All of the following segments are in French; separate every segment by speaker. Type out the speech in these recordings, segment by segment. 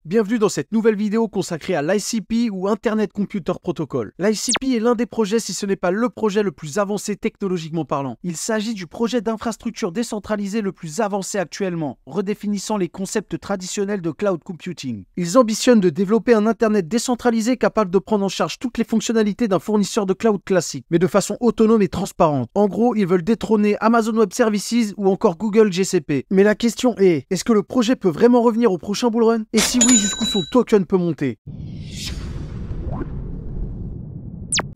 Speaker 1: Bienvenue dans cette nouvelle vidéo consacrée à l'ICP ou Internet Computer Protocol. L'ICP est l'un des projets, si ce n'est pas le projet le plus avancé technologiquement parlant. Il s'agit du projet d'infrastructure décentralisée le plus avancé actuellement, redéfinissant les concepts traditionnels de cloud computing. Ils ambitionnent de développer un Internet décentralisé capable de prendre en charge toutes les fonctionnalités d'un fournisseur de cloud classique, mais de façon autonome et transparente. En gros, ils veulent détrôner Amazon Web Services ou encore Google GCP. Mais la question est, est-ce que le projet peut vraiment revenir au prochain bull run? Et si oui, jusqu'où son token peut monter?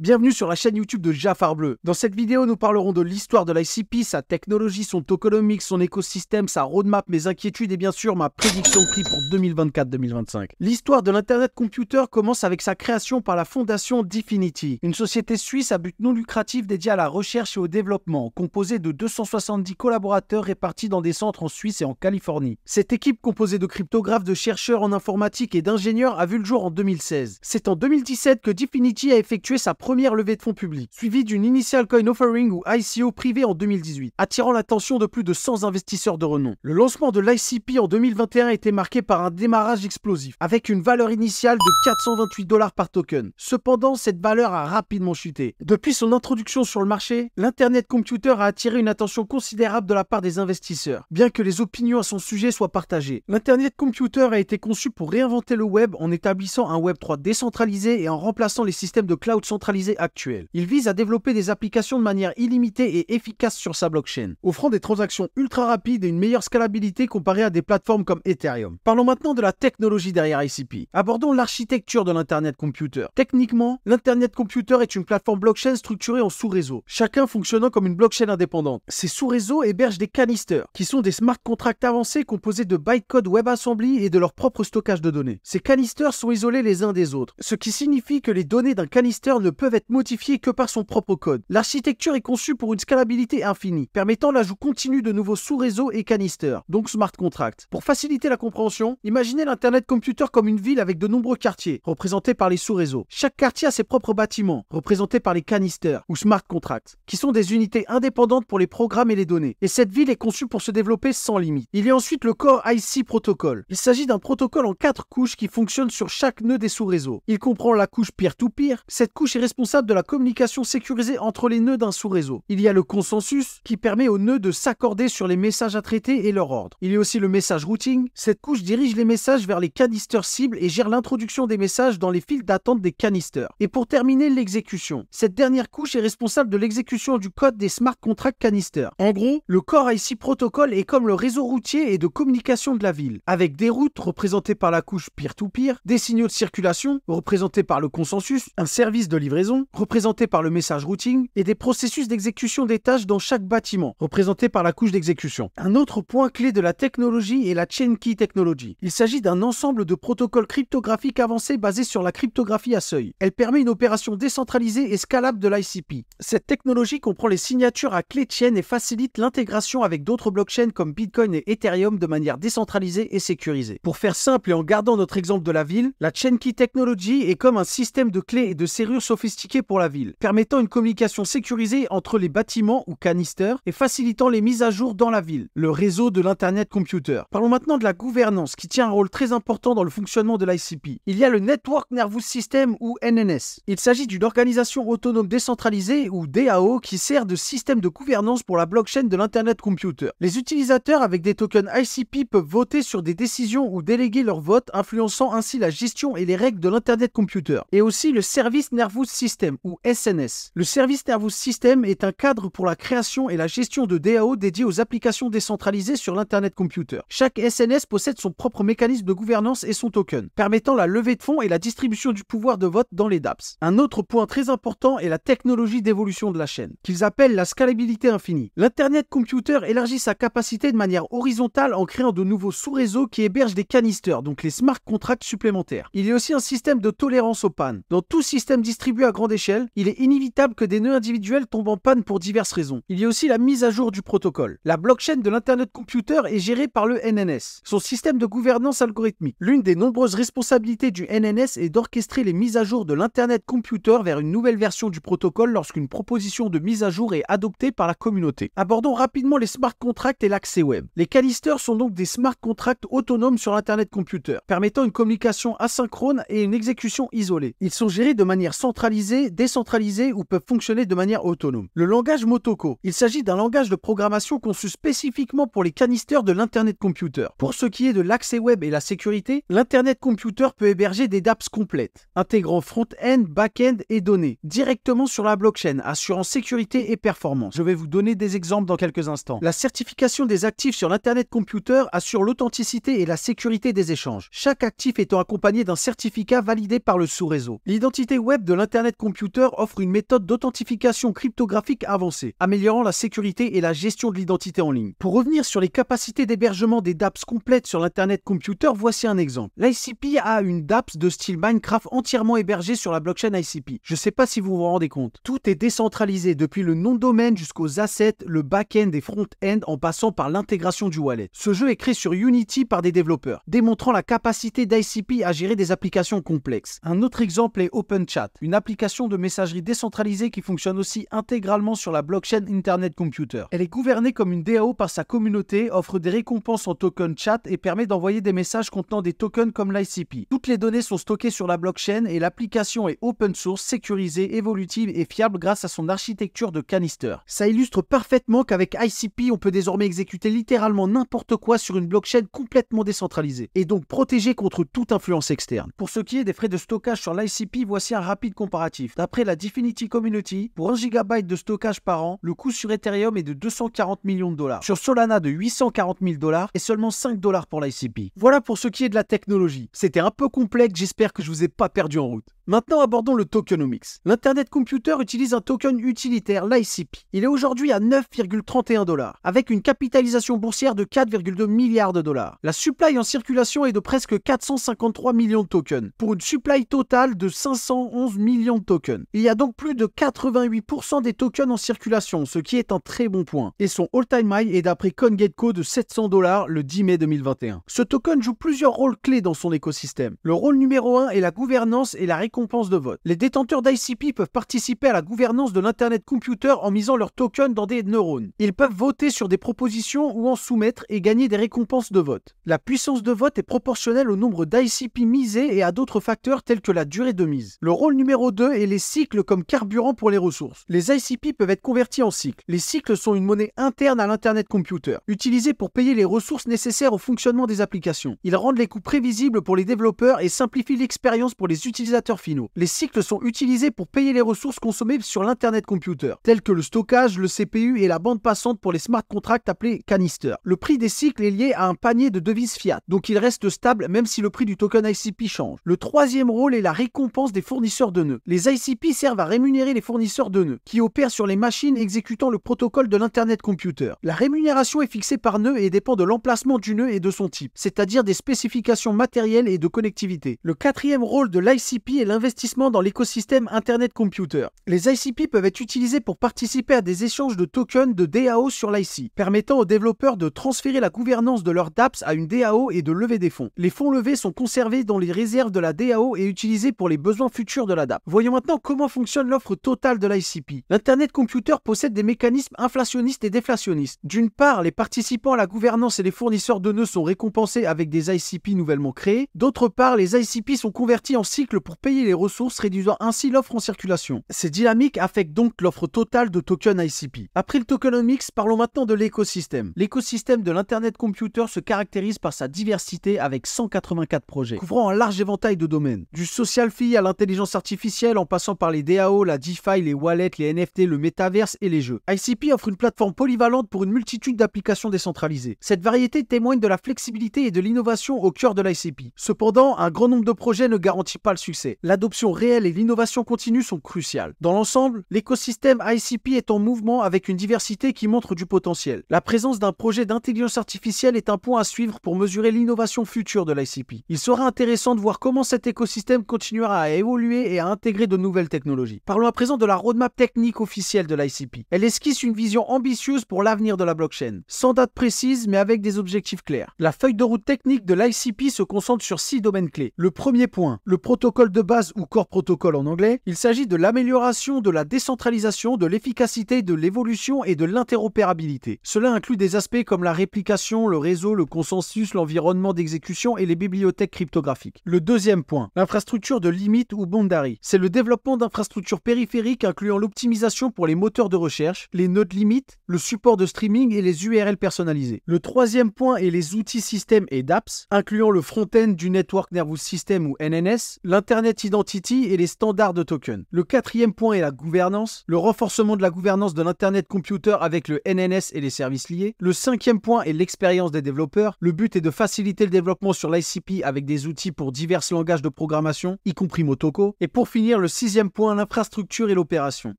Speaker 1: Bienvenue sur la chaîne YouTube de Jafar Bleu. Dans cette vidéo, nous parlerons de l'histoire de l'ICP, sa technologie, son tokenomics, son écosystème, sa roadmap, mes inquiétudes et bien sûr ma prédiction de prix pour 2024-2025. L'histoire de l'Internet Computer commence avec sa création par la fondation Dfinity, une société suisse à but non lucratif dédiée à la recherche et au développement, composée de 270 collaborateurs répartis dans des centres en Suisse et en Californie. Cette équipe composée de cryptographes, de chercheurs en informatique et d'ingénieurs a vu le jour en 2016. C'est en 2017 que Dfinity a effectué sa première levée de fonds publique, suivie d'une Initial Coin Offering ou ICO privée en 2018, attirant l'attention de plus de 100 investisseurs de renom. Le lancement de l'ICP en 2021 a été marqué par un démarrage explosif, avec une valeur initiale de 428 $ par token. Cependant, cette valeur a rapidement chuté. Depuis son introduction sur le marché, l'Internet Computer a attiré une attention considérable de la part des investisseurs, bien que les opinions à son sujet soient partagées. L'Internet Computer a été conçu pour réinventer le web en établissant un Web 3 décentralisé et en remplaçant les systèmes de cloud centralisés actuels. Il vise à développer des applications de manière illimitée et efficace sur sa blockchain, offrant des transactions ultra rapides et une meilleure scalabilité comparée à des plateformes comme Ethereum. Parlons maintenant de la technologie derrière ICP. Abordons l'architecture de l'Internet Computer. Techniquement, l'Internet Computer est une plateforme blockchain structurée en sous-réseaux, chacun fonctionnant comme une blockchain indépendante. Ces sous-réseaux hébergent des canisters, qui sont des smart contracts avancés composés de bytecode WebAssembly et de leur propre stockage de données. Ces canisters sont isolés les uns des autres, ce qui signifie que les données d'un canister ne peuvent être modifiées que par son propre code. L'architecture est conçue pour une scalabilité infinie, permettant l'ajout continu de nouveaux sous-réseaux et canisters, donc smart contracts. Pour faciliter la compréhension, imaginez l'Internet Computer comme une ville avec de nombreux quartiers, représentés par les sous-réseaux. Chaque quartier a ses propres bâtiments, représentés par les canisters ou smart contracts, qui sont des unités indépendantes pour les programmes et les données. Et cette ville est conçue pour se développer sans limite. Il y a ensuite le Core IC Protocol. Il s'agit d'un protocole en 4 couches qui fonctionne sur chaque nœud des sous-réseaux. Il comprend la couche peer-to-peer. Cette couche est responsable de la communication sécurisée entre les nœuds d'un sous-réseau. Il y a le consensus qui permet aux nœuds de s'accorder sur les messages à traiter et leur ordre. Il y a aussi le message routing. Cette couche dirige les messages vers les canisters cibles et gère l'introduction des messages dans les files d'attente des canisters. Et pour terminer, l'exécution. Cette dernière couche est responsable de l'exécution du code des smart contract canisters. En gros, le Core IC Protocol est comme le réseau routier et de communication de la ville, avec des routes représentées par la couche peer-to-peer, des signaux de circulation représentés par le consensus, un service de livraison représenté par le message routing et des processus d'exécution des tâches dans chaque bâtiment, représenté par la couche d'exécution. Un autre point clé de la technologie est la Chain Key Technology. Il s'agit d'un ensemble de protocoles cryptographiques avancés basés sur la cryptographie à seuil. Elle permet une opération décentralisée et scalable de l'ICP. Cette technologie comprend les signatures à clé chain et facilite l'intégration avec d'autres blockchains comme Bitcoin et Ethereum de manière décentralisée et sécurisée. Pour faire simple et en gardant notre exemple de la ville, la Chain Key Technology est comme un système de clés et de serrures sophistiquées pour la ville, permettant une communication sécurisée entre les bâtiments ou canisters et facilitant les mises à jour dans la ville, le réseau de l'Internet Computer. Parlons maintenant de la gouvernance qui tient un rôle très important dans le fonctionnement de l'ICP. Il y a le Network Nervous System ou NNS. Il s'agit d'une organisation autonome décentralisée ou DAO qui sert de système de gouvernance pour la blockchain de l'Internet Computer. Les utilisateurs avec des tokens ICP peuvent voter sur des décisions ou déléguer leur vote, influençant ainsi la gestion et les règles de l'Internet Computer. Et aussi le Service Nervous System ou SNS. Le Service Nervous System est un cadre pour la création et la gestion de DAO dédiés aux applications décentralisées sur l'Internet Computer. Chaque SNS possède son propre mécanisme de gouvernance et son token, permettant la levée de fonds et la distribution du pouvoir de vote dans les dApps. Un autre point très important est la technologie d'évolution de la chaîne, qu'ils appellent la scalabilité infinie. L'Internet Computer élargit sa capacité de manière horizontale en créant de nouveaux sous-réseaux qui hébergent des canisters, donc les smart contracts supplémentaires. Il y a aussi un système de tolérance aux pannes. Dans tout système distribué à à grande échelle, il est inévitable que des nœuds individuels tombent en panne pour diverses raisons. Il y a aussi la mise à jour du protocole. La blockchain de l'Internet Computer est gérée par le NNS, son système de gouvernance algorithmique. L'une des nombreuses responsabilités du NNS est d'orchestrer les mises à jour de l'Internet Computer vers une nouvelle version du protocole lorsqu'une proposition de mise à jour est adoptée par la communauté. Abordons rapidement les smart contracts et l'accès web. Les canisters sont donc des smart contracts autonomes sur l'Internet Computer, permettant une communication asynchrone et une exécution isolée. Ils sont gérés de manière centralisée, décentralisée ou peuvent fonctionner de manière autonome. Le langage Motoko. Il s'agit d'un langage de programmation conçu spécifiquement pour les canisters de l'Internet Computer. Pour ce qui est de l'accès web et la sécurité, l'Internet Computer peut héberger des dApps complètes, intégrant front-end, back-end et données, directement sur la blockchain, assurant sécurité et performance. Je vais vous donner des exemples dans quelques instants. La certification des actifs sur l'Internet Computer assure l'authenticité et la sécurité des échanges, chaque actif étant accompagné d'un certificat validé par le sous-réseau. L'identité web de l'Internet Computer offre une méthode d'authentification cryptographique avancée, améliorant la sécurité et la gestion de l'identité en ligne. Pour revenir sur les capacités d'hébergement des dApps complètes sur l'Internet Computer, voici un exemple. L'ICP a une dApps de style Minecraft entièrement hébergée sur la blockchain ICP. Je ne sais pas si vous vous rendez compte. Tout est décentralisé, depuis le nom de domaine jusqu'aux assets, le back-end et front-end en passant par l'intégration du wallet. Ce jeu est créé sur Unity par des développeurs, démontrant la capacité d'ICP à gérer des applications complexes. Un autre exemple est OpenChat, une application de messagerie décentralisée qui fonctionne aussi intégralement sur la blockchain Internet Computer. Elle est gouvernée comme une DAO par sa communauté, offre des récompenses en token chat et permet d'envoyer des messages contenant des tokens comme l'ICP. Toutes les données sont stockées sur la blockchain et l'application est open source, sécurisée, évolutive et fiable grâce à son architecture de canister. Ça illustre parfaitement qu'avec ICP, on peut désormais exécuter littéralement n'importe quoi sur une blockchain complètement décentralisée et donc protégée contre toute influence externe. Pour ce qui est des frais de stockage sur l'ICP, voici un rapide comparatif. D'après la Dfinity Community, pour 1 GB de stockage par an, le coût sur Ethereum est de 240 millions de dollars, sur Solana de 840 000 dollars et seulement 5 dollars pour l'ICP. Voilà pour ce qui est de la technologie. C'était un peu complexe, j'espère que je vous ai pas perdu en route. Maintenant, abordons le tokenomics. L'Internet Computer utilise un token utilitaire, l'ICP. Il est aujourd'hui à 9,31 $, avec une capitalisation boursière de 4,2 milliards de dollars. La supply en circulation est de presque 453 millions de tokens, pour une supply totale de 511 millions de tokens. Il y a donc plus de 88% des tokens en circulation, ce qui est un très bon point. Et son all-time high est d'après CoinGecko de 700 $ le 10 mai 2021. Ce token joue plusieurs rôles clés dans son écosystème. Le rôle numéro 1 est la gouvernance et la récompense de vote. Les détenteurs d'ICP peuvent participer à la gouvernance de l'Internet Computer en misant leurs tokens dans des neurones. Ils peuvent voter sur des propositions ou en soumettre et gagner des récompenses de vote. La puissance de vote est proportionnelle au nombre d'ICP misés et à d'autres facteurs tels que la durée de mise. Le rôle numéro 2 est les cycles comme carburant pour les ressources. Les ICP peuvent être convertis en cycles. Les cycles sont une monnaie interne à l'Internet Computer, utilisée pour payer les ressources nécessaires au fonctionnement des applications. Ils rendent les coûts prévisibles pour les développeurs et simplifient l'expérience pour les utilisateurs finaux. Les cycles sont utilisés pour payer les ressources consommées sur l'Internet Computer, telles que le stockage, le CPU et la bande passante pour les smart contracts appelés canisters. Le prix des cycles est lié à un panier de devises fiat, donc il reste stable même si le prix du token ICP change. Le troisième rôle est la récompense des fournisseurs de nœuds. Les ICP servent à rémunérer les fournisseurs de nœuds, qui opèrent sur les machines exécutant le protocole de l'Internet Computer. La rémunération est fixée par nœud et dépend de l'emplacement du nœud et de son type, c'est-à-dire des spécifications matérielles et de connectivité. Le quatrième rôle de l'ICP est l'investissement dans l'écosystème Internet Computer. Les ICP peuvent être utilisés pour participer à des échanges de tokens de DAO sur l'IC, permettant aux développeurs de transférer la gouvernance de leurs dApps à une DAO et de lever des fonds. Les fonds levés sont conservés dans les réserves de la DAO et utilisés pour les besoins futurs de la DApp. Voyons maintenant comment fonctionne l'offre totale de l'ICP. L'Internet Computer possède des mécanismes inflationnistes et déflationnistes. D'une part, les participants à la gouvernance et les fournisseurs de nœuds sont récompensés avec des ICP nouvellement créés. D'autre part, les ICP sont convertis en cycles pour payer les ressources, réduisant ainsi l'offre en circulation. Ces dynamiques affectent donc l'offre totale de tokens ICP. Après le tokenomics, parlons maintenant de l'écosystème. L'écosystème de l'Internet Computer se caractérise par sa diversité avec 184 projets, couvrant un large éventail de domaines. Du social fee à l'intelligence artificielle en passant par les DAO, la DeFi, les wallets, les NFT, le métaverse et les jeux. ICP offre une plateforme polyvalente pour une multitude d'applications décentralisées. Cette variété témoigne de la flexibilité et de l'innovation au cœur de l'ICP. Cependant, un grand nombre de projets ne garantit pas le succès. l'adoption réelle et l'innovation continue sont cruciales. Dans l'ensemble, l'écosystème ICP est en mouvement avec une diversité qui montre du potentiel. La présence d'un projet d'intelligence artificielle est un point à suivre pour mesurer l'innovation future de l'ICP. Il sera intéressant de voir comment cet écosystème continuera à évoluer et à intégrer de nouvelles technologies. Parlons à présent de la roadmap technique officielle de l'ICP. Elle esquisse une vision ambitieuse pour l'avenir de la blockchain, sans date précise mais avec des objectifs clairs. La feuille de route technique de l'ICP se concentre sur 6 domaines clés. Le premier point, le protocole de base ou core protocol en anglais. Il s'agit de l'amélioration de la décentralisation, de l'efficacité, de l'évolution et de l'interopérabilité. Cela inclut des aspects comme la réplication, le réseau, le consensus, l'environnement d'exécution et les bibliothèques cryptographiques. Le deuxième point, l'infrastructure de limite ou boundary. C'est le développement d'infrastructures périphériques incluant l'optimisation pour les moteurs de recherche, les nœuds limites, le support de streaming et les URL personnalisés. Le troisième point est les outils système et dApps, incluant le front-end du Network Nervous System ou NNS, l'Internet Identity et les standards de token. Le quatrième point est la gouvernance, le renforcement de la gouvernance de l'Internet Computer avec le NNS et les services liés. Le cinquième point est l'expérience des développeurs. Le but est de faciliter le développement sur l'ICP avec des outils pour divers langages de programmation, y compris Motoko. Et pour finir, le sixième point, l'infrastructure et l'opération.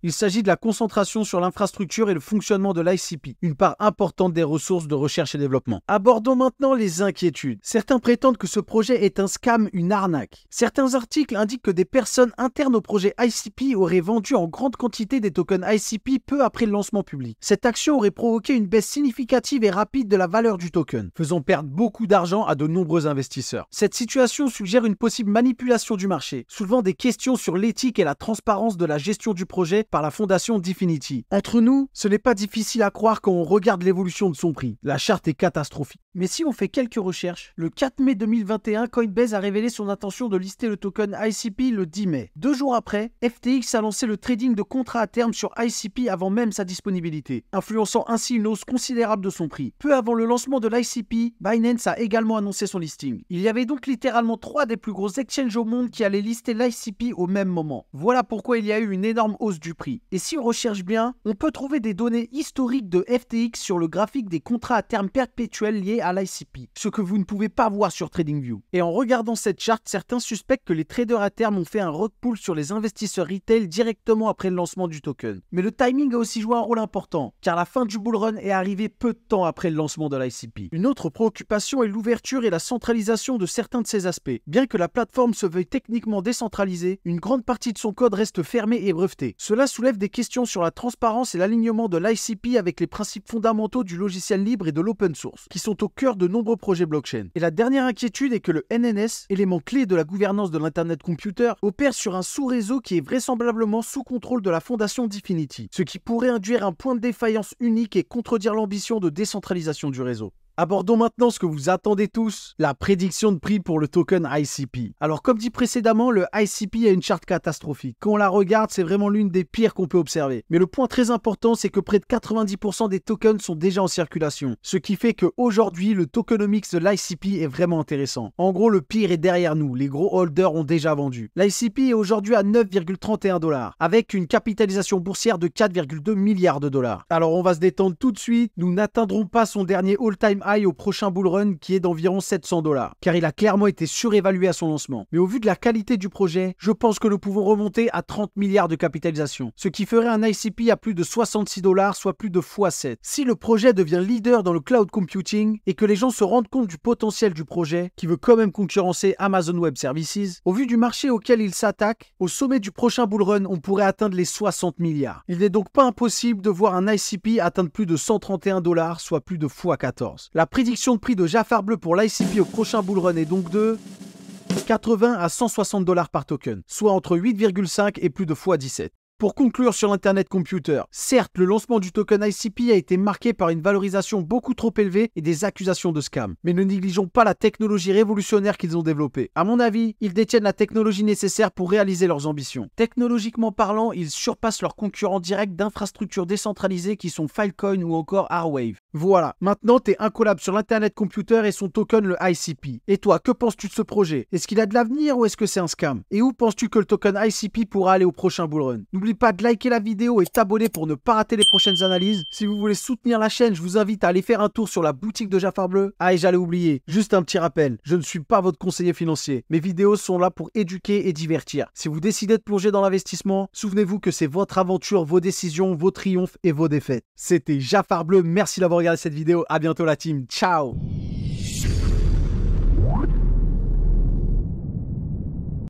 Speaker 1: Il s'agit de la concentration sur l'infrastructure et le fonctionnement de l'ICP, une part importante des ressources de recherche et développement. Abordons maintenant les inquiétudes. Certains prétendent que ce projet est un scam, une arnaque. Certains articles indiquent que des personnes internes au projet ICP auraient vendu en grande quantité des tokens ICP peu après le lancement public. Cette action aurait provoqué une baisse significative et rapide de la valeur du token, faisant perdre beaucoup d'argent à de nombreux investisseurs. Cette situation suggère une possible manipulation du marché, soulevant des questions sur l'éthique et la transparence de la gestion du projet par la fondation Dfinity. Entre nous, ce n'est pas difficile à croire quand on regarde l'évolution de son prix. La charte est catastrophique. Mais si on fait quelques recherches, le 4 mai 2021, Coinbase a révélé son intention de lister le token ICP le 10 mai. 2 jours après, FTX a lancé le trading de contrats à terme sur ICP avant même sa disponibilité, influençant ainsi une hausse considérable de son prix. Peu avant le lancement de l'ICP, Binance a également annoncé son listing. Il y avait donc littéralement 3 des plus gros exchanges au monde qui allaient lister l'ICP au même moment. Voilà pourquoi il y a eu une énorme hausse du prix. Et si on recherche bien, on peut trouver des données historiques de FTX sur le graphique des contrats à terme perpétuels liés à l'ICP, ce que vous ne pouvez pas voir sur TradingView. Et en regardant cette charte, certains suspectent que les traders à terme ont fait un rug pull sur les investisseurs retail directement après le lancement du token. Mais le timing a aussi joué un rôle important, car la fin du bull run est arrivée peu de temps après le lancement de l'ICP. Une autre préoccupation est l'ouverture et la centralisation de certains de ces aspects. Bien que la plateforme se veuille techniquement décentralisée, une grande partie de son code reste fermée et brevetée. Cela soulève des questions sur la transparence et l'alignement de l'ICP avec les principes fondamentaux du logiciel libre et de l'open source, qui sont au cœur de nombreux projets blockchain. Et la dernière inquiétude est que le NNS, élément clé de la gouvernance de l'Internet Computer, opère sur un sous-réseau qui est vraisemblablement sous contrôle de la fondation Dfinity, ce qui pourrait induire un point de défaillance unique et contredire l'ambition de décentralisation du réseau. Abordons maintenant ce que vous attendez tous, la prédiction de prix pour le token ICP. Alors comme dit précédemment, le ICP a une charte catastrophique. Quand on la regarde, c'est vraiment l'une des pires qu'on peut observer. Mais le point très important, c'est que près de 90% des tokens sont déjà en circulation. Ce qui fait qu'aujourd'hui, le tokenomics de l'ICP est vraiment intéressant. En gros, le pire est derrière nous. Les gros holders ont déjà vendu. L'ICP est aujourd'hui à 9,31 $, avec une capitalisation boursière de 4,2 milliards de dollars. Alors on va se détendre tout de suite. Nous n'atteindrons pas son dernier all-time high au prochain bull run qui est d'environ 700 $, car il a clairement été surévalué à son lancement. Mais au vu de la qualité du projet, je pense que nous pouvons remonter à 30 milliards de capitalisation, ce qui ferait un ICP à plus de 66 $, soit plus de x7. Si le projet devient leader dans le cloud computing et que les gens se rendent compte du potentiel du projet, qui veut quand même concurrencer Amazon Web Services, au vu du marché auquel il s'attaque, au sommet du prochain bull run, on pourrait atteindre les 60 milliards. Il n'est donc pas impossible de voir un ICP atteindre plus de 131 $, soit plus de x14. La prédiction de prix de Jafar Bleu pour l'ICP au prochain bull run est donc de 80 à 160 $ par token, soit entre 8,5 et plus de x17. Pour conclure sur l'Internet Computer, certes, le lancement du token ICP a été marqué par une valorisation beaucoup trop élevée et des accusations de scam. Mais ne négligeons pas la technologie révolutionnaire qu'ils ont développée. À mon avis, ils détiennent la technologie nécessaire pour réaliser leurs ambitions. Technologiquement parlant, ils surpassent leurs concurrents directs d'infrastructures décentralisées qui sont Filecoin ou encore Arwave. Voilà, maintenant t'es incollable sur l'Internet Computer et son token le ICP. Et toi, que penses-tu de ce projet? Est-ce qu'il a de l'avenir ou est-ce que c'est un scam? Et où penses-tu que le token ICP pourra aller au prochain bull run? N'oublie N'oublie pas de liker la vidéo et t'abonner pour ne pas rater les prochaines analyses. Si vous voulez soutenir la chaîne, je vous invite à aller faire un tour sur la boutique de Jafar Bleu. Ah, et j'allais oublier, juste un petit rappel, je ne suis pas votre conseiller financier. Mes vidéos sont là pour éduquer et divertir. Si vous décidez de plonger dans l'investissement, souvenez-vous que c'est votre aventure, vos décisions, vos triomphes et vos défaites. C'était Jafar Bleu, merci d'avoir regardé cette vidéo. À bientôt la team, ciao.